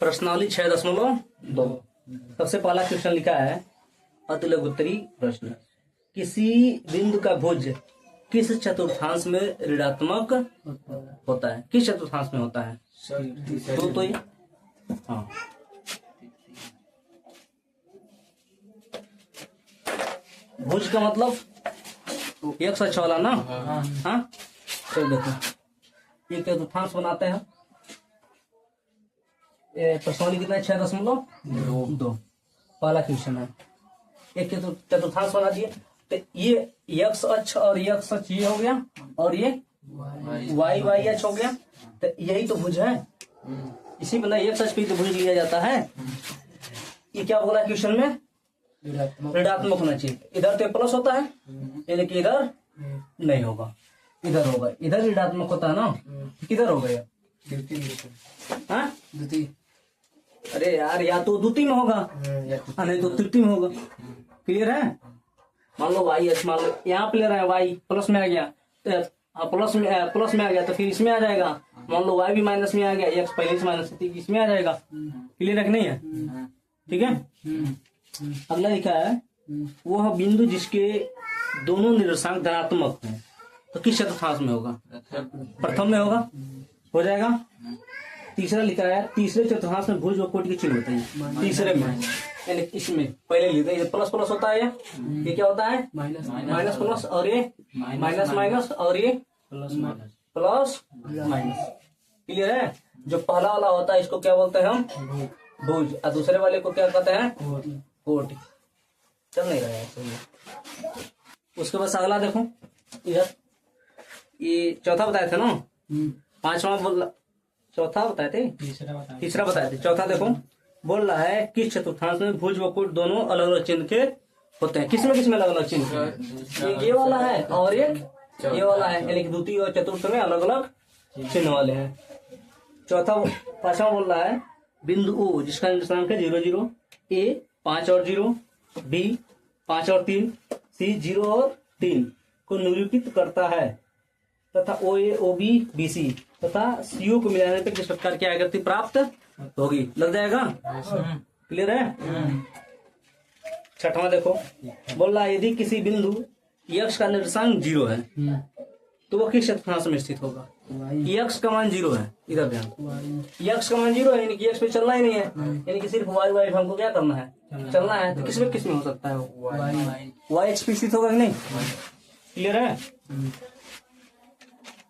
प्रश्नावली 6.2। सबसे पहला क्वेश्चन लिखा है अतिलघुत्तरी प्रश्न। किसी बिंदु का भुज किस चतुर्थांश में ऋणात्मक होता है? किस चतुर्थांश में होता है? तो ये हाँ भुज का मतलब एक सच वाला ना। हाँ चलो देखो ये चतुर्थांश बनाते हैं। प्रश्नावली कितना है? 6.2। पहला क्वेश्चन है। एक चतुर्थांश बना दिए तो ये एक्स अक्ष और ये एक्स अक्ष ये हो गया और ये वाई वाई अक्ष हो गया। तो यही तो भुज है। इसी बना एक्स अक्ष पे तो भुज लिया जाता है। ये क्या बोला क्वेश्चन में? ऋणात्मक होना चाहिए। इधर तो प्लस होता है यानी कि इधर नहीं होगा, इधर होगा। इधर ऋणात्मक होता है ना, किधर हो गया? हाँ द्वितीय। अरे यार या तो द्वितीय में होगा नहीं तो तृतीय में होगा। क्लियर है? मान लो वाई एच, मान लो यहाँ पे ले रहे हैं वाई प्लस में आ गया तो प्लस में आ गया तो फिर इसमें आ जाएगा। मान लो वाई भी माइनस में आ गया, एक्स पहले से माइनस इसमें आ जाएगा। क्लियर है कि नहीं है? ठीक है। अगला लिखा है वह बिंदु जिसके दोनों निर्देशांक धनात्मक हैं तो किस चतुर्थांश में होगा? प्रथम में होगा, हो जाएगा। तीसरा लिखा है तीसरे चतुर्थांश में भुज व कोटि के चिन्ह होते हैं। तीसरे में यानी इसमें पहले लिखते हैं प्लस प्लस होता है। ये क्या होता है? माइनस प्लस और ये माइनस माइनस और ये प्लस माइनस। क्लियर है? जो पहला वाला होता है इसको क्या बोलते हैं हम? भुज। और दूसरे वाले को क्या कहते हैं? कोटि। चल नहीं रहा है। उसके बाद अगला देखो इधर ये चौथा बताए थे ना, पांचवा बोल चौथा बताए थे, तीसरा बताए थे, चौथा देखो बोल रहा है किस चतुर्थांश में भुज व कोटि दोनों अलग अलग चिन्ह के होते हैं? किसमें अलग अलग चिन्ह? ये वाला है और एक ये वाला है यानी कि द्वितीय और चतुर्थ में अलग अलग चिन्ह वाले हैं। चौथा पांचवा बोल रहा है बिंदु ओ जिसका निर्देशांक है 0 0, ए 5 और 0, बी 5 और 3, सी 0 और 3 को निरूपित करता है तथा ओ ए ओ बी बी सी तथा सीओ को मिलाने पर किस प्रकार की आकृति प्राप्त होगी? लग जाएगा? क्लियर है? छठवां देखो बोल रहा है यदि किसी बिंदु यक्ष का निर्देशांक 0 है तो वह किस चतुर्थांश में स्थित होगा? यक्ष का मान 0 है। इधर ध्यान, यक्ष का मान 0 है यानी कि यक्ष पे चलना ही नहीं है, यानी कि सिर्फ वाई वाई हमको क्या करना है? चलना है। तो किसमें हो सकता है? वाई एक्स पे स्थित होगा कि नहीं? क्लियर है?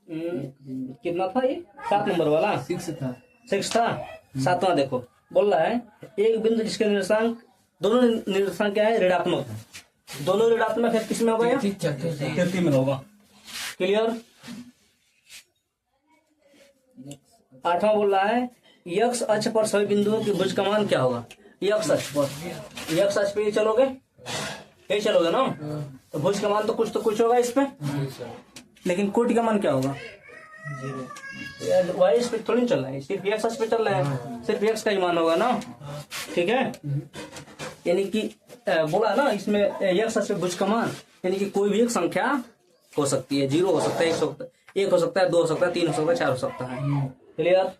कितना था ये? 7 नंबर वाला 6 था। 7वां देखो बोल रहा है एक बिंदु जिसके निर्देशांक दोनों निर्देशांक क्या है? ऋणात्मक है। दोनों ऋणात्मक है, किसमें होगा? तृतीय में होगा। क्लियर? 8वां बोल रहा है यक्ष अक्ष पर सभी बिंदुओं की भुज का मान क्या होगा? यक्ष अक्ष पर, यक्ष अक्ष पे ये चलोगे, यही चलोगे ना, तो भुज का मान तो कुछ होगा इस पे, लेकिन कोटि का मान क्या होगा? 0। वाई इस पे थोड़ी चल रहा है, सिर्फ एक्स अक्ष पे चल रहा है, सिर्फ एक्स का ही मान होगा ना। ठीक है? यानी कि बोला ना इसमें एक्स अक्ष पे भुज का मान यानी कि कोई भी एक संख्या हो सकती है। 0 हो सकता है, 1 हो सकता है, 2 हो सकता है, 3 हो सकता है, 4 हो सकता है। क्लियर?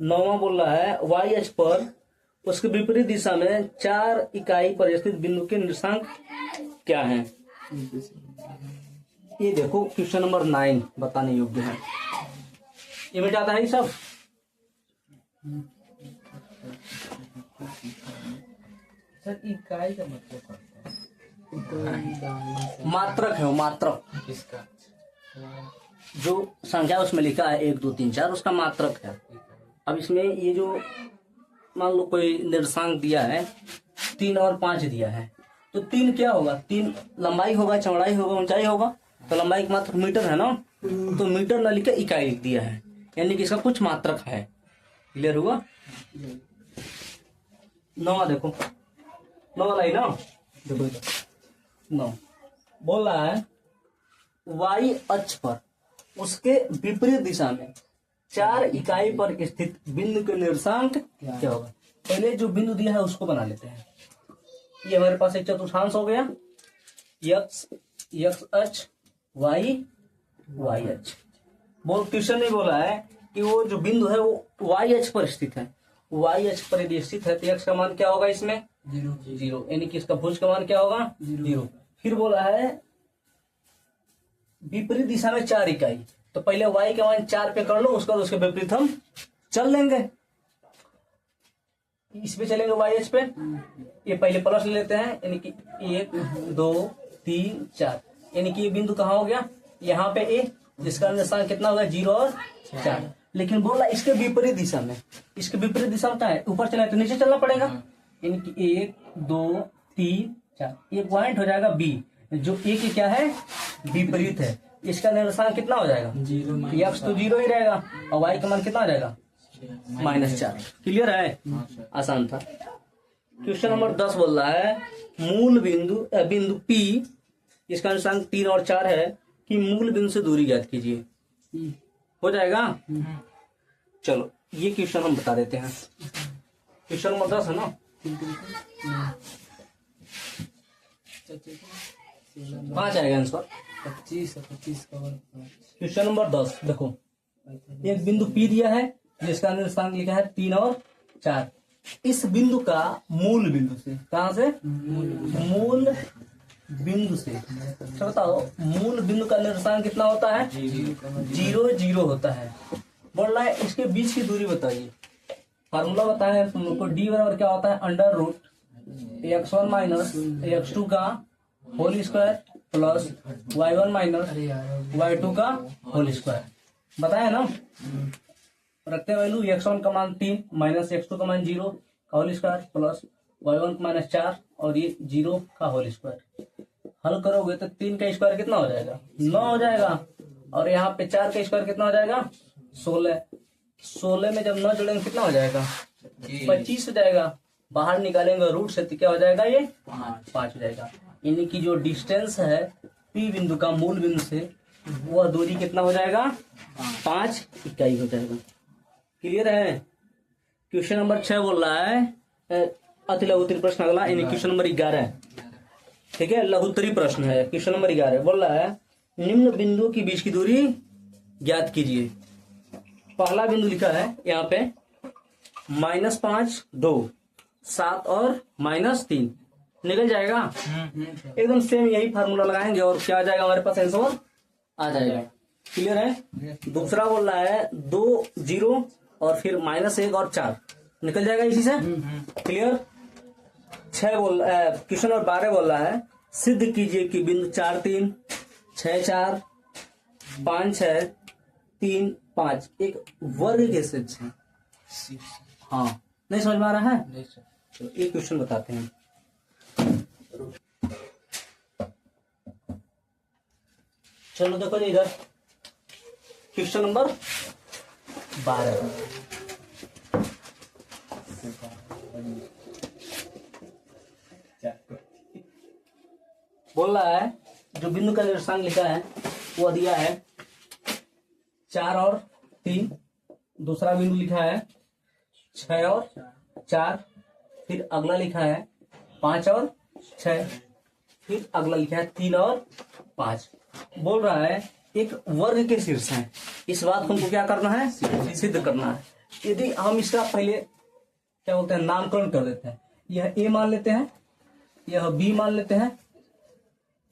9वां बोल रहा है वाई अक्ष पर उसके विपरीत दिशा में 4 इकाई पर स्थित बिंदु के निर्देशांक क्या है? ये देखो क्वेश्चन नंबर 9 बताने योग्य है। ये मिट आता है सब। सर इकाई का मतलब मात्रक है वो, मात्रक किसका? जो संख्या उसमें लिखा है 1 2 3 4 उसका मात्रक है। अब इसमें ये जो मान लो कोई निर्देशांक दिया है 3 और 5 दिया है तो 3 क्या होगा? 3 लंबाई होगा, चौड़ाई होगा, ऊंचाई होगा। तो लंबाई का मात्रक मीटर है ना, तो मीटर न लिखा इकाई लिख दिया है यानी कि इसका कुछ मात्रक है। क्लियर हुआ? 9वां देखो, 9 वाला ही ना, देखो 9 बोल रहा है वाई अक्ष पर उसके विपरीत दिशा में 4 इकाई पर स्थित बिंदु के निर्देशांक क्या होगा? पहले जो बिंदु दिया है उसको बना लेते हैं। ये हमारे पास एक चतुर्थांश हो गया, यक्स अक्ष वाई वाई अक्ष। बोल क्वेश्चन नहीं बोला है कि वो जो बिंदु है वो वाई अक्ष पर स्थित है। वाई अक्ष पर यदि स्थित है तो एक्स का मान क्या होगा इसमें? जीरो, यानी कि इसका भुज का मान क्या होगा? जीरो। फिर बोला है विपरीत दिशा में 4 इकाई, तो पहले वाई का मान 4 पे कर लो, उसके बाद उसके विपरीत हम चल लेंगे। इस पे चलेंगे वाई अक्ष पे, ये पहले प्लस ले लेते हैं, यानी कि 1 2 3 4, यानी कि ये बिंदु कहाँ हो गया? यहाँ पे ए, जिसका निशान कितना होगा? 0 और 4। लेकिन बोला इसके विपरीत दिशा में, इसके विपरीत दिशा में क्या है? ऊपर चला तो नीचे चलना पड़ेगा, यानी कि 1 2 3 4, ये पॉइंट हो जाएगा बी, जो ए की क्या है? विपरीत है। इसका निशान कितना हो जाएगा? 0। एक्स तो 0 ही रहेगा और वाई का मान कितना हो जाएगा? -4। क्लियर है? आसान था। क्वेश्चन नंबर 10 बोल रहा है मूल बिंदु P, इसका निशान 3 और 4 है, कि मूल बिंदु से दूरी ज्ञात कीजिए। हो जाएगा? चलो ये क्वेश्चन हम बता देते हैं। क्वेश्चन नंबर 10 है ना? 5 आएगा आंसर। 25 का वर्ग 5। क्वेश्चन नंबर 10 देखो, एक बिंदु P दिया है जिसका निर्देशांक लिखा है 3 और 4। इस बिंदु का मूल बिंदु से, कहां से? मूल बिंदु से। अच्छा बताओ, मूल बिंदु का निर्देशांक कितना होता है? 0 0 होता है। बोल रहा है इसके बीच की दूरी बताइए। फार्मूला बताया तुम लोग को, डी बराबर क्या होता है? Under root x1 minus x2 का whole square plus y1 minus y2 का होल स्क्वायर। बताया ना? रखते वैल्यू x1 का मान 3 माइनस x2 का मान 0 का होल स्क्वायर प्लस y1 का माइनस 4 और ये 0 का होल स्क्वायर। हल करोगे तो 3 का स्क्वायर कितना हो जाएगा? 9 हो जाएगा। और यहाँ पे 4 का स्क्वायर कितना हो जाएगा? 16। 16 में जब 9 जोड़ेंगे कितना हो जाएगा? 25 हो जाएगा। बाहर निकालेंगे रूट से तो क्या हो जाएगा? ये 5 हो जाएगा। यानी कि जो डिस्टेंस है P बिंदु का मूल बिंदु से, वह दूरी कितना हो जाएगा? 5 इकाई हो जाएगा। क्लियर है? क्वेश्चन नंबर 6 बोल रहा है अति लघुत्तरी प्रश्न अगला, यानी क्वेश्चन नंबर 11। ठीक है, लघुत्तरी प्रश्न है। क्वेश्चन नंबर 11 बोल रहा है निम्न बिंदुओं के बीच की दूरी ज्ञात कीजिए। पहला बिंदु लिखा है यहाँ पे -5 2 7 और -3, निकल जाएगा। एकदम सेम यही फार्मूला लगाएंगे और क्या आ जाएगा हमारे पास? आंसर आ जाएगा। क्लियर है? दूसरा बोल रहा है 2 0 और फिर -1 और 4, निकल जाएगा इसी से। क्लियर? 6 बोल क्वेश्चन नंबर 12 बोल रहा है सिद्ध कीजिए कि बिंदु 4 3 6 4 5 6 3 5 एक वर्ग के सेट है। हाँ, नहीं समझ में आ रहा है? तो एक क्वेश्चन बताते हैं। चलो देखो जी, इधर क्वेश्चन नंबर 12 बोल रहा है जो बिंदु का निर्देशांक लिखा है वो दिया है 4 और 3। दूसरा बिंदु लिखा है 6 और 4। फिर अगला लिखा है 5 और 6। फिर अगला लिखा है 3 और 5। बोल रहा है एक वर्ग के शीर्ष है। इस बात को हमको क्या करना है? सिद्ध करना है। यदि हम इसका पहले क्या बोलते हैं नामकरण कर देते हैं, यह ए मान लेते हैं, यह बी मान लेते हैं,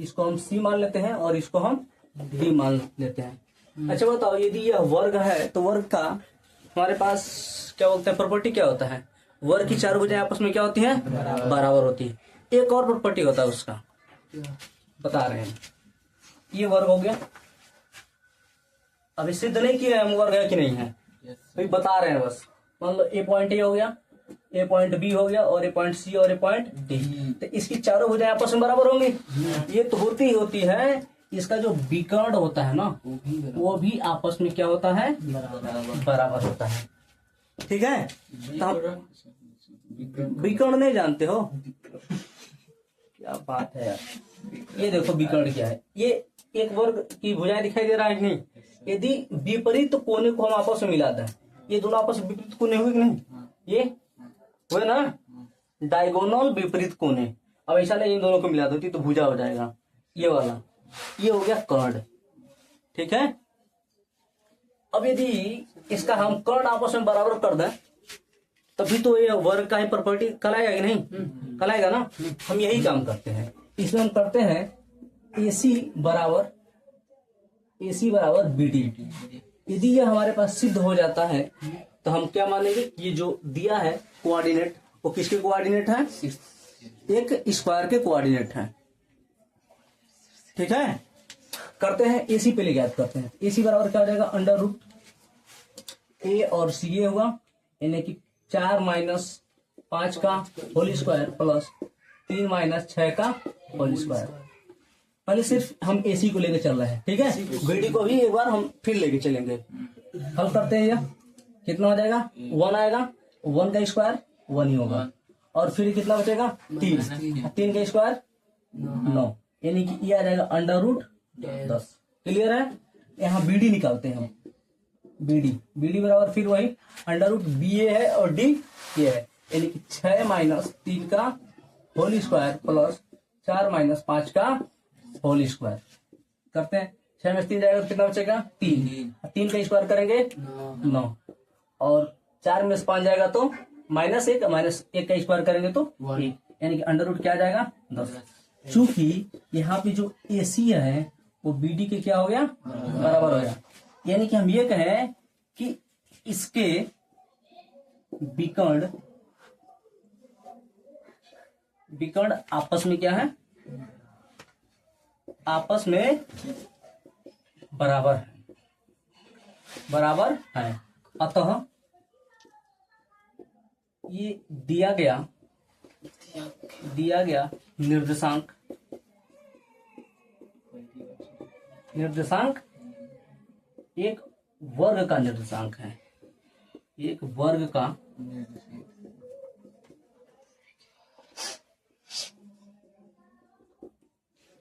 इसको हम सी मान लेते हैं और इसको हम डी मान लेते हैं। अच्छा बताओ, यदि यह वर्ग है तो वर्ग का हमारे पास क्या बोलते हैं प्रॉपर्टी क्या होता है? वर्ग की चारों भुजाएं आपस में क्या होती है? बराबर होती है। एक और प्रॉपर्टी होता है उसका, बता रहे हैं। ये वर्ग हो गया। अभी सिद्ध नहीं किया हम वर्ग है कि नहीं है, तो बता रहे हैं बस। मान लो ए पॉइंट ए हो गया, ए पॉइंट बी हो गया और ए पॉइंट सी और ए पॉइंट डी, तो इसकी चारों भुजाएं आपस में बराबर होंगी। ये तो होती ही होती है। इसका जो विकर्ण होता है ना, वो भी आपस में क्या होता है? बराबर होता है। ठीक है? तो हम विकर्ण नहीं जानते हो? क्या बात है यार। ये देखो विकर्ण क्या है। ये एक वर्ग की भुजाएं दिखाई दे रहा है कि नहीं? यदि विपरीत कोने को हम आपस में मिला दें, ये दोनों आपस में विपरीत कोने हुए कि नहीं? ये हुए ना, डायगोनल विपरीत कोने। अब ऐसा नहीं इन दोनों को मिला देती तो भुजा हो जाएगा। ये वाला, ये हो गया कर्ण। ठीक है? अब यदि इसका हम कर्ण आपस में बराबर कर दें तभी तो ये वर्ग का ही प्रॉपर्टी कलाएगा कि नहीं, कलाएगा ना। हम यही काम करते हैं। इसमें हम करते हैं AC बराबर BD। यदि ये हमारे पास सिद्ध हो जाता है तो हम क्या मानेंगे, ये जो दिया है कोऑर्डिनेट वो किसके कोऑर्डिनेट है, एक स्क्वायर के कोऑर्डिनेट है। ठीक है, करते हैं AC पे ले ज्ञात करते हैं। AC बराबर क्या हो जाएगा, अंडर रूट A और CA होगा, यानी कि 4 माइनस 5 का होल स्क्वायर प्लस 3 माइनस 6 का होल स्क्वायर। पहले सिर्फ हम AC को लेके चल रहे हैं, ठीक है। BD को भी एक बार हम फिर लेके चलेंगे। हल करते हैं, यह कितना हो जाएगा, 1 आएगा, 1 का स्क्वायर 1 ही होगा, और फिर कितना बचेगा 3 का स्क्वायर 9, यानी कि ये आ जाएगा अंडर रूट 10। क्लियर है। यहाँ BD निकालते हैं हम, BD बराबर फिर वही अंडर रूट BA है और D ये है, यानी कि 6 माइनस 3 का होल स्क्वायर प्लस 4 माइनस 5 का होल स्क्वायर। करते हैं, 6 में 3 जाएगा तो कितना बचेगा 3 का स्क्वायर करेंगे 9, और 4 में 5 जाएगा तो -1 का स्क्वायर करेंगे तो 1, यानी कि अंडर रूट क्या आ जाएगा 10। चूंकि यहाँ पे जो AC है वो BD के क्या हो गया, बराबर हो गया, यानी कि हम ये कहें कि इसके विकर्ण आपस में क्या है, आपस में बराबर है। अतः ये दिया गया निर्देशांक एक वर्ग का निर्देशांक है, एक वर्ग का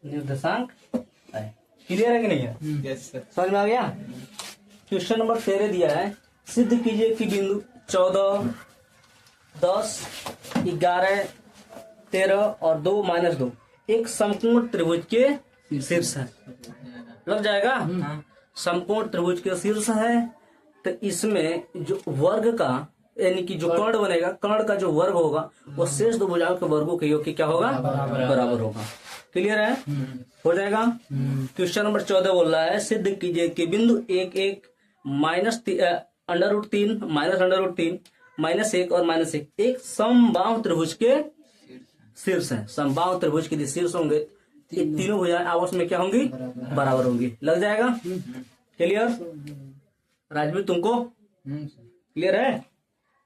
निर्देशांक है। क्लियर है कि नहीं है? Yes sir. समझ में आ गया। क्वेश्चन नंबर 13 दिया है, सिद्ध कीजिए कि बिंदु 14, 10, 11, 13 और 2 - 2 एक समकोण त्रिभुज के शीर्ष है। लग जाएगा। समकोण त्रिभुज के शीर्ष है तो इसमें जो वर्ग का यानी कि जो कर्ण बनेगा, कर्ण का जो वर्ग होगा वो शेष दो भुजाओं के वर्गों के योग के क्या होगा, बराबर होगा। क्लियर है, हो जाएगा। क्वेश्चन नंबर 14 बोल रहा है, सिद्ध कीजिए कि बिंदु 1, 1 minus under root 3 minus under root 3 -1 और -1 एक समबाहु त्रिभुज के शीर्ष है। समबाहु त्रिभुज के शीर्ष होंगे, ये तीनों भुजाएं आपस में क्या होंगी, बराबर होंगी। लग जाएगा। क्लियर राजवीर, तुमको क्लियर है।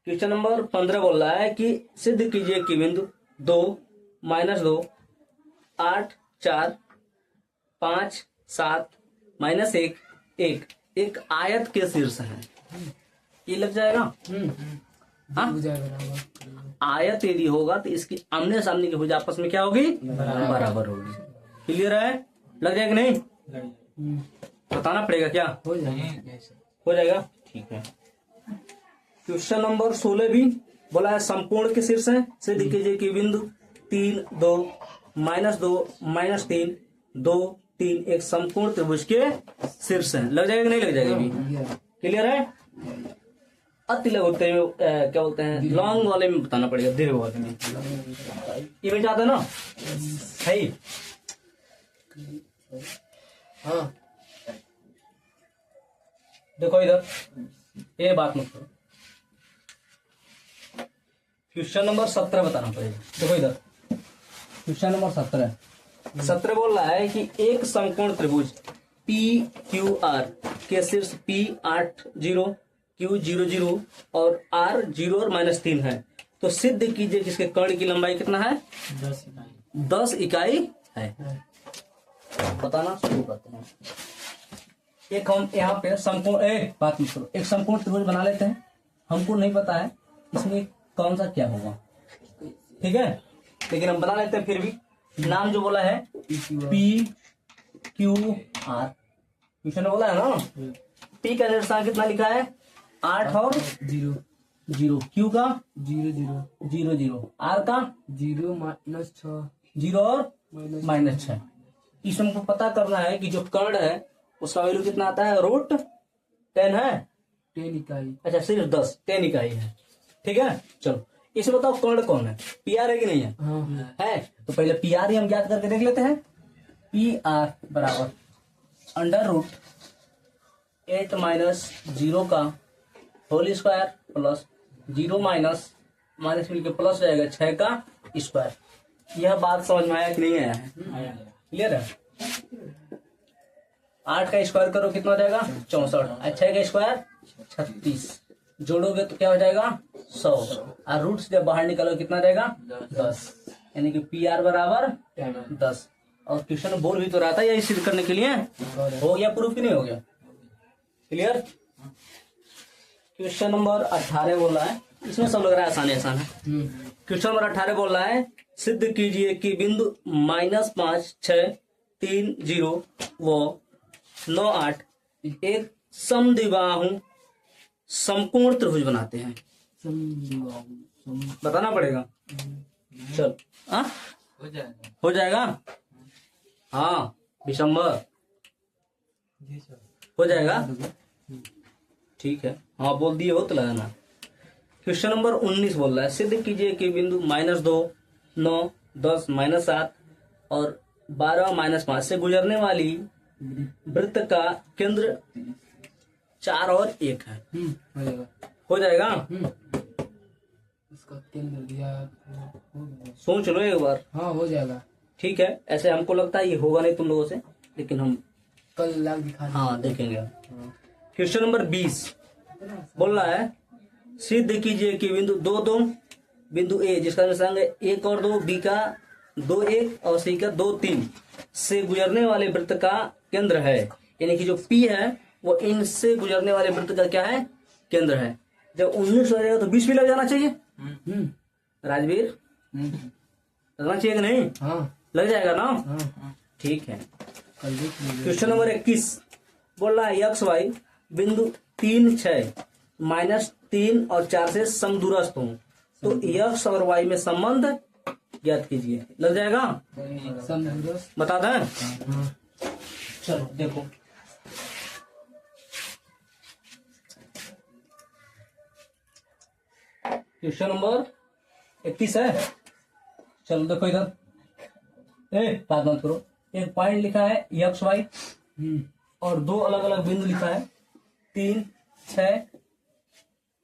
क्वेश्चन नंबर 15 बोल रहा है कि सिद्ध कीजिए कि बिंदु 2, -2 8, 4, 5, 7 -1 1 एक आयत के शीर्ष है। ये लग जाएगा। हाँ? आयत यदि होगा तो इसकी आमने सामने की भुजा आपस में क्या होगी, बराबर होगी। क्लियर है, लग जाएगा नहीं, बताना पड़ेगा क्या, हो जाएगा। ठीक है। क्वेश्चन नंबर 16 भी बोला है, समकोण के शीर्ष है। सिद्ध कीजिए कि बिंदु 3, 2 -2 -3 2 3 एक समकोण त्रिभुज के शीर्ष है। लग जाएगा नहीं, लग जाएगा भी। क्लियर है। अति लघु क्या बोलते हैं, लॉन्ग वाले में बताना पड़ेगा, दीर्घ वाले में। ये में चाहते ना है। हाँ देखो इधर, ये बात मत करो। क्वेश्चन नंबर 17 बताना पड़ेगा। देखो इधर, क्वेश्चन नंबर 17 बोल रहा है कि एक समकोण त्रिभुज PQR के शीर्ष P80 Q00 और R0 और -3 है, तो सिद्ध कीजिए कि इसके कर्ण की लंबाई कितना है, 10 इकाई है। बताना शुरू करते हैं। एक हम यहाँ पे समकोण, बात मत करो, एक समकोण त्रिभुज बना लेते हैं। हमको नहीं पता है इसमें कौन सा क्या होगा, ठीक है, लेकिन हम बना लेते हैं। फिर भी नाम जो बोला है PQR, क्वेश्चन में बोला है ना, P का निर्देशांक कितना लिखा है, 8 और 0, Q का 0, R का 0 और -6। इसमें हमको पता करना है कि जो कर्ण है उसका वैल्यू कितना आता है, √2 10 है, 10 इकाई। अच्छा सिर्फ 10 इकाई है, ठीक है। चलो इसमें बताओ कर्ण कौन है, पी आर है कि नहीं है? हाँ है, तो पहले पी आर ही हम ज्ञात करके देख लेते हैं। पी आर बराबर अंडर रूट 8 माइनस 0 का whole square plus 0 minus minus मिलकर प्लस जाएगा 6 का स्क्वायर। यह बात समझ में आया कि नहीं आया है? क्लियर है। 8 का स्क्वायर करो कितना हो जाएगा 64, 6 का स्क्वायर 36, जोड़ोगे तो क्या हो जाएगा 100, और रूट से जब बाहर निकालोगे कितना जाएगा 10, यानी कि पी आर बराबर 10। और क्वेश्चन में बोल भी तो रहा था यही सिद्ध करने के लिए, हो गया प्रूफ कि नहीं हो गया? क्लियर। क्वेश्चन नंबर 18 बोल रहा है, इसमें सब लग रहा है आसान आसान है। क्वेश्चन नंबर 18 बोल रहा है सिद्ध कीजिए कि बिंदु -5 6 3 0 व 9 8 एक समद्विबाहु समकोण त्रिभुज बनाते हैं। बताना पड़ेगा। चल हो जाएगा हाँ विषमभर हो जाएगा, ठीक है। हाँ बोल दिए हो तो लगाना। क्वेश्चन नंबर 19 बोल रहा है सिद्ध कीजिए कि बिंदु -2 9 10 -7 और 12 -5 से गुजरने वाली वृत्त का केंद्र 4 और 1 है। हो जाएगा। हो जाएगा। इसका केंद्र दिया हो गया। सोच लो एक बार। हाँ हो जाएगा। ठीक है, ऐसे हमको लगता है ये होगा नहीं तुम लोगों से, लेकिन हम कल लाग दिखा हाँ देखेंगे। क्वेश्चन नंबर 20 बोल रहा है सिद्ध कीजिए कि बिंदु 2 2 बिंदु ए जिसका निशान है 1 और 2, बी का 2 1 और सी का 2 3 से गुजरने वाले वृत्त का केंद्र है। यानी कि जो पी है वो इनसे गुजरने वाले वृत्त का क्या है केंद्र है। जब 19 हो जाएगा तो 20 भी लग जाना चाहिए। राजवीर लगना चाहिए कि नहीं? हाँ लग जाएगा ना? हाँ ठीक है। कल देख लीजिए। क्वेश्चन नंबर 21 बोल रहा है एक्स वाई बिंदु 3 6 -3 और 4 से समदूरस्थ हो तो एक्स और वाई में संबंध ज्ञात कीजिए। लग जाएगा? समदूरस्थ। बता दें? हाँ चलो देखो क्वेश्चन नंबर 31 है। चलो देखो इधर, बात मत करो। एक पॉइंट लिखा है एक्स वाई और दो अलग अलग बिंदु लिखा है 3 6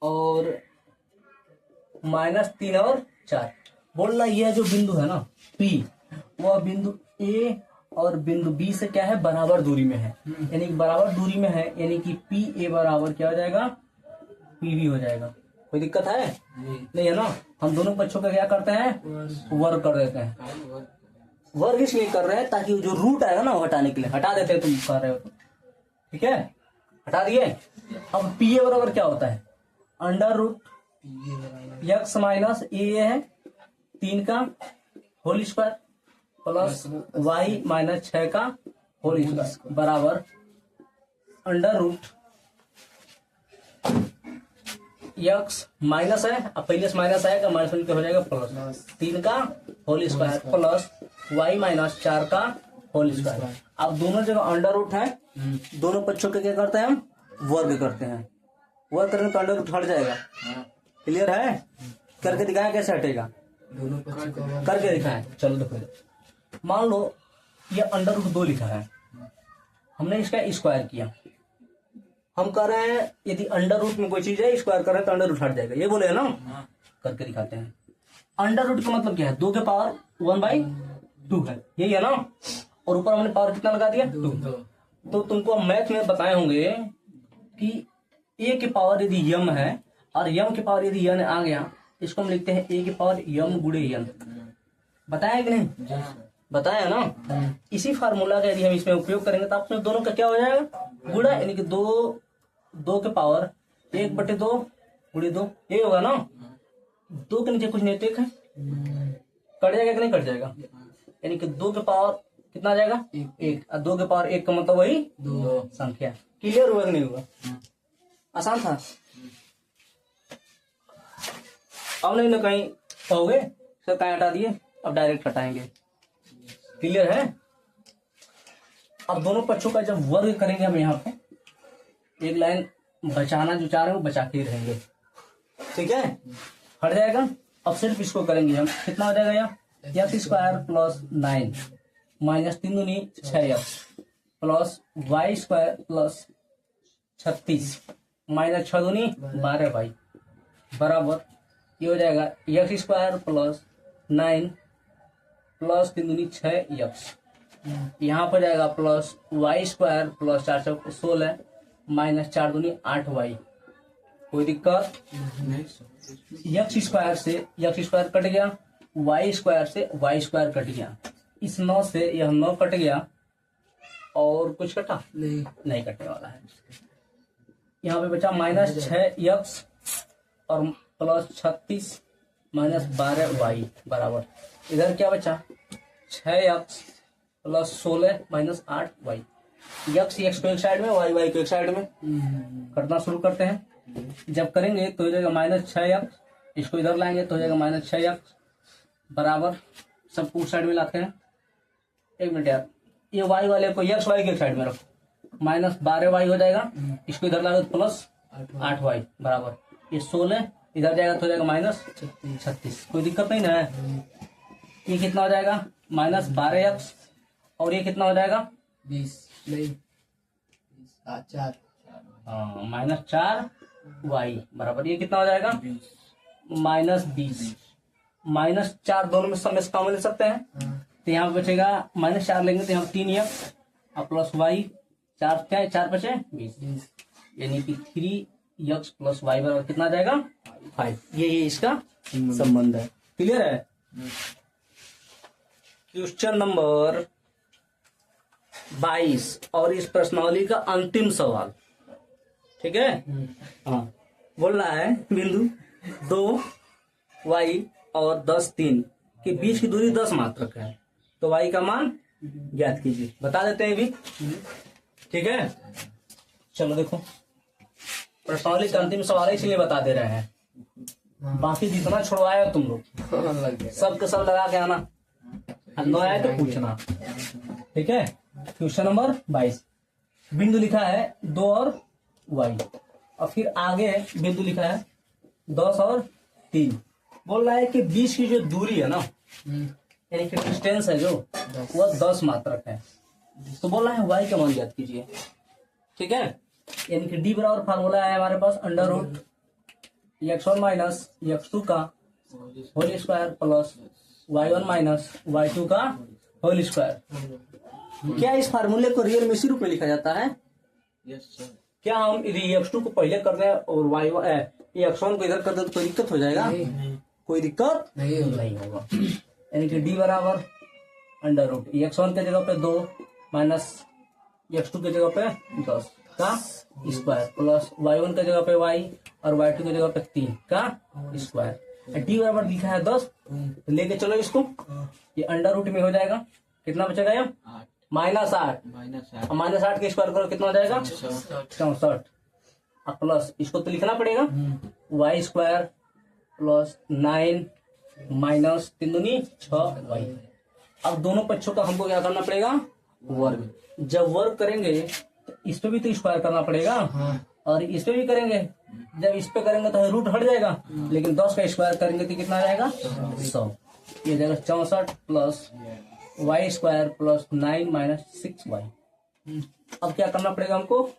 और -3 और 4। बोल रहा यह जो बिंदु है ना P, वह बिंदु A और बिंदु B से क्या है बराबर दूरी में है। यानी कि बराबर दूरी में है, यानी कि PA बराबर क्या हो जाएगा PB हो जाएगा। कोई दिक्कत है? नहीं है ना। हम दोनों पक्षों का क्या करते हैं वर्ग कर देते हैं। वर्ग इसलिए कर रहे हैं ताकि जो रूट आएगा ना वो हटाने के लिए, हटा देते हैं तुम कर रहे हो तो। ठीक है, हटा दिए। अब पी ए बराबर क्या होता है अंडर रूट एक्स माइनस ए है 3 का होल स्क्वायर प्लस वाई -6 का होल स्क्वायर बराबर अंडर रूट एक्स माइनस है, अब पहले से माइनस आएगा माइनस मिलकर हो जाएगा प्लस 3 का होल स्क्वायर प्लस वाई -4 का होल स्क्वायर। अब दोनों जगह अंडर रूट है, दोनों पक्षों के क्या करते हैं हम वर्ग करते हैं। वर्ग करेंगे तो अंडर रूट हट जाएगा। क्लियर है? करके दिखाएं कैसे हटेगा, दोनों पक्षों का वर्ग। करके दिखाएं। चलो देखो, मान लो ये अंडर रूट 2 लिखा है, हमने इसका स्क्वायर किया। हम कह रहे हैं यदि अंडर रूट में कोई चीज है स्क्वायर कर रहे हैं तो अंडर रूट हट जाएगा, ये बोले है ना। करके दिखाते हैं। अंडर रूट का मतलब क्या है 2 के पावर 1/2 है, यही है ना। और ऊपर हमने पावर कितना लगा दिया 2। तो तुमको मैथ में बताए होंगे कि a के पावर यदि यम है और यम के पावर यदि यन आ गया, इसको हम लिखते हैं a के पावर यम गुणे यन। बताया कि नहीं? बताया ना। इसी फार्मूला का यदि हम इसमें उपयोग करेंगे तो आपने दोनों का क्या हो जाएगा गुणा, यानी कि 2 के पावर 1/2 गुणे 2, ये होगा ना। 2 के नीचे कुछ नहीं तो 1 है, कट जाएगा कि नहीं कट जाएगा। यानी कि 2 के पावर कितना आ जाएगा 1 और 2 के पावर 1 का मतलब वही 2 संख्या। क्लियर हुआ कि नहीं हुआ? आसान था। अब नहीं ना कहीं कहोगे सर कहीं हटा दिए, अब डायरेक्ट हटाएंगे। क्लियर है? अब दोनों पक्षों का जब वर्ग करेंगे हम यहाँ पे एक लाइन बचाना जो चाह रहे हैं वो बचा के ही रहेंगे। ठीक है, हट जाएगा। अब सिर्फ इसको करेंगे हम, कितना हो जाएगा यहाँ एक्स स्क्वायर प्लस 9 माइनस 3 दूनी 6x plus Y square plus 36 minus 6 दूनी 12y बराबर ये हो जाएगा एक्स स्क्वायर प्लस 9 प्लस 3 दूनी 6x यहाँ पर जाएगा प्लस वाई स्क्वायर प्लस 4 चौक 16 माइनस 4 दूनी 8y। कोई दिक्कत? एक्स स्क्वायर से एक्स स्क्वायर कट गया, वाई स्क्वायर से वाई स्क्वायर कट गया, इस 9 से यह 9 कट गया और कुछ कटा नहीं कटने वाला है। यहाँ पे बचा माइनस 6x और प्लस 36 माइनस 12y बराबर इधर क्या बचा 6x plus 16 minus 8y। X को एक साइड में, वाई को एक साइड में करना शुरू करते हैं। जब करेंगे तो हो जाएगा माइनस 6x, इसको इधर लाएंगे तो हो जाएगा माइनस 6x बराबर सबको उस साइड में लाते हैं। एक मिनट यार, ये वाई वाले को एक्स वाई के साइड में रखो, माइनस 12y हो जाएगा, इसको इधर लाओगे तो प्लस 8y बराबर ये 16 इधर जाएगा तो हो जाएगा माइनस 36। कोई दिक्कत नहीं ना है। ये कितना हो जाएगा माइनस 12x और ये कितना हो जाएगा 20 नहीं 4 माइनस 4y बराबर ये कितना हो जाएगा माइनस 20 माइनस 4 दोनों में सब में से कॉमन ले सकते हैं तो यहाँ पे बचेगा माइनस 4 लेंगे तो यहाँ 3x और प्लस वाई 4 क्या है 4 बचे 20 यानी कि 3x प्लस वाई बराबर कितना आ जाएगा 5। ये इसका संबंध है। क्लियर है? क्वेश्चन नंबर 22 और इस प्रश्नावली का अंतिम सवाल। ठीक है, हाँ बोल रहा है बिंदु 2y और 10 3 के बीच की दूरी 10 मात्रक है तो y का मान ज्ञात कीजिए। बता देते हैं भी। ठीक है, चलो देखो प्रश्नावली का अंतिम सवाल है इसलिए बता दे रहे हैं, बाकी जितना छुड़वाया तुम लोग सब के सब लगा के आना, न आए तो पूछना। ठीक है, क्वेश्चन नंबर 22 बिंदु लिखा है 2 और y और फिर आगे बिंदु लिखा है 10 और 3। बोल रहा है कि बीच की जो दूरी है ना यानी कि डिस्टेंस है जो वह 10 मात्रक है तो बोल रहा है y का मान ज्ञात कीजिए। ठीक है, यानी कि d बराबर फार्मूला है हमारे पास under root x1 minus x2 का whole square plus y1 minus y2 का होल स्क्वायर। क्या इस फार्मूले को रियल में इसी रूप में लिखा जाता है? क्या हम x2 को पहले कर रहे हैं और x1 को इधर कर दे तो कोई दिक्कत हो जाएगा? कोई दिक्कत नहीं होगा। यानी कि d बराबर अंडर रूट x1 के जगह पे 2 माइनस x2 के जगह पे 10 का स्क्वायर प्लस y1 के जगह पे y और y2 के जगह पे 3 का स्क्वायर। d बराबर लिखा है 10 तो लेके चलो इसको, ये अंडर रूट में हो जाएगा। कितना बचेगा ये माइनस 8 माइनस 8 के स्क्वायर करो कितना हो जाएगा 64 और प्लस इसको तो लिखना पड़ेगा y स्क्वायर प्लस 9 माइनस 3 दूनी 6y। अब दोनों पक्षों का हमको क्या करना पड़ेगा वर्ग। जब वर्ग करेंगे तो इस पे भी तो स्क्वायर करना पड़ेगा और इस पे भी करेंगे। जब इस पे करेंगे तो रूट हट जाएगा लेकिन 10 का स्क्वायर करेंगे तो कितना आ जाएगा 100। ये जाएगा 64 plus y square plus 9 minus 6y। अब क्या करना पड़ेगा हमको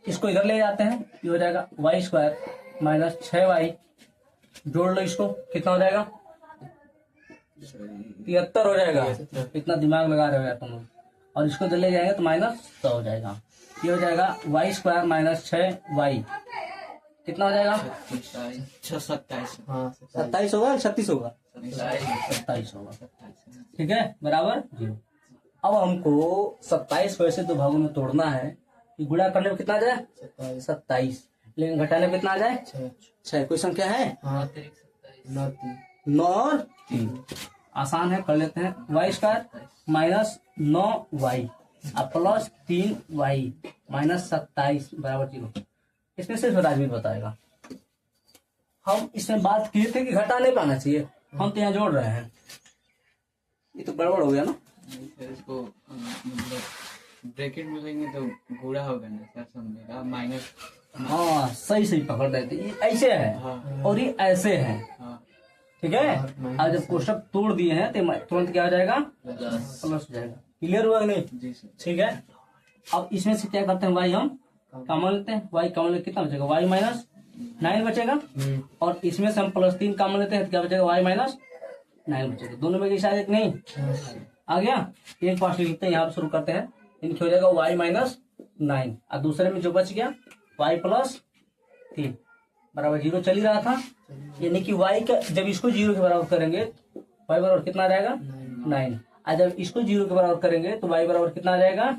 इसको इधर ले जाते हैं, ये हो जाएगा y स्क्वायर माइनस 6y। जोड़ लो इसको कितना हो जाएगा 73 हो जाएगा। इतना दिमाग लगा रहे हो यार तुम लोग। और इसको इधर ले जाएंगे तो माइनस 100 हो जाएगा। ये हो जाएगा y स्क्वायर माइनस 6y कितना हो जाएगा 27 होगा 36 होगा 27 होगा। ठीक है, बराबर 0। अब हमको 27 को ऐसे 2 भागों में तोड़ना है कि गुणा करने में कितना आ जाए 27 लेकिन घटाने में कितना आ जाए 6। कोई संख्या है 9 और 3 आसान है, कर लेते हैं। y स्क्वायर माइनस 9y और प्लस 3y माइनस 27 बराबर 0। इसमें सिर्फ राजवीर बताएगा। हम इसमें बात किए थे कि घटा नहीं पाना चाहिए, हम तो यहाँ जोड़ रहे हैं। ये तो गड़बड़ हो गया ना। इसको मतलब ब्रैकेट मिलेंगे तो बूढ़ा होगा ना सर, समझेगा माइनस। हाँ सही सही पकड़ रहे थे, ये ऐसे है हाँ और ये ऐसे है, हाँ ठीक है। और minus आज जब कोष्टक तोड़ दिए हैं तो तुरंत क्या आ जाएगा, प्लस हो जाएगा। क्लियर हुआ कि नहीं? जी सर। ठीक है। अब इसमें से क्या करते हैं, वाई हम कॉमन लेते हैं, वाई कॉमन लेते कितना बचेगा, वाई माइनस 9 बचेगा। और इसमें से हम +3 कॉमन लेते हैं तो क्या बचेगा, वाई माइनस 9 बचेगा। दोनों में शायद एक नहीं आ गया। एक पार्ट लिखते हैं, यहाँ पे शुरू करते हैं। इनकी हो जाएगा वाई माइनस 9 और दूसरे में जो बच गया वाई +3 बराबर 0 चल ही रहा था। यानी कि वाई का जब इसको 0 के बराबर करेंगे वाई बराबर कितना आ जाएगा, 9। और जब इसको 0 के बराबर करेंगे तो वाई बराबर कितना आ जाएगा,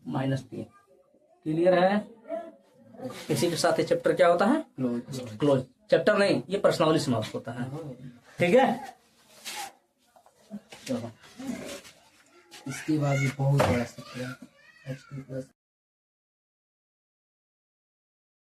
-3। क्लियर है? इसी के साथ ये चैप्टर क्या होता है, क्लोज। चैप्टर नहीं, ये प्रश्नावली समाप्त होता है। ठीक है, चलो। इसके बाद भी बहुत बड़ा सत्य है। H2+